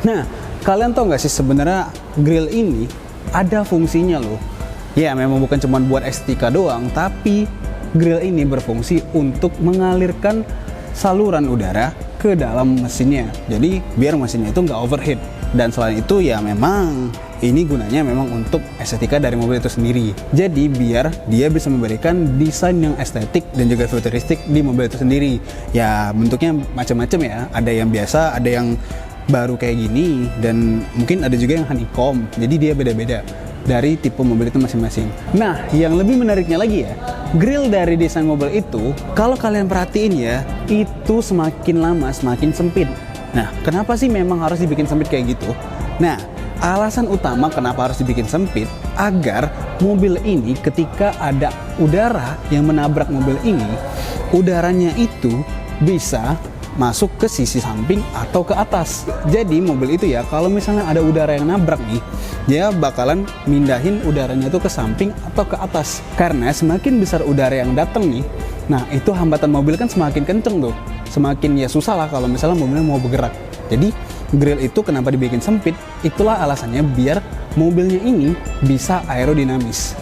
Nah, kalian tau gak sih sebenarnya grill ini ada fungsinya loh. Ya memang bukan cuma buat estetika doang, tapi grill ini berfungsi untuk mengalirkan saluran udara ke dalam mesinnya. Jadi biar mesinnya itu nggak overheat. Dan selain itu ya memang ini gunanya memang untuk estetika dari mobil itu sendiri. Jadi biar dia bisa memberikan desain yang estetik dan juga futuristik di mobil itu sendiri. Ya bentuknya macam-macam ya. Ada yang biasa, ada yang baru kayak gini, dan mungkin ada juga yang honeycomb. Jadi dia beda-beda dari tipe mobil itu masing-masing. Nah, yang lebih menariknya lagi ya, grill dari desain mobil itu, kalau kalian perhatiin ya, itu semakin lama semakin sempit. Nah, kenapa sih memang harus dibikin sempit kayak gitu? Nah, alasan utama kenapa harus dibikin sempit, agar mobil ini ketika ada udara yang menabrak mobil ini, udaranya itu bisa masuk ke sisi samping atau ke atas. Jadi mobil itu ya, kalau misalnya ada udara yang nabrak nih, dia bakalan mindahin udaranya tuh ke samping atau ke atas. Karena semakin besar udara yang datang nih, nah itu hambatan mobil kan semakin kenceng tuh. Semakin ya susah lah kalau misalnya mobilnya mau bergerak. Jadi grill itu kenapa dibikin sempit, itulah alasannya biar mobilnya ini bisa aerodinamis.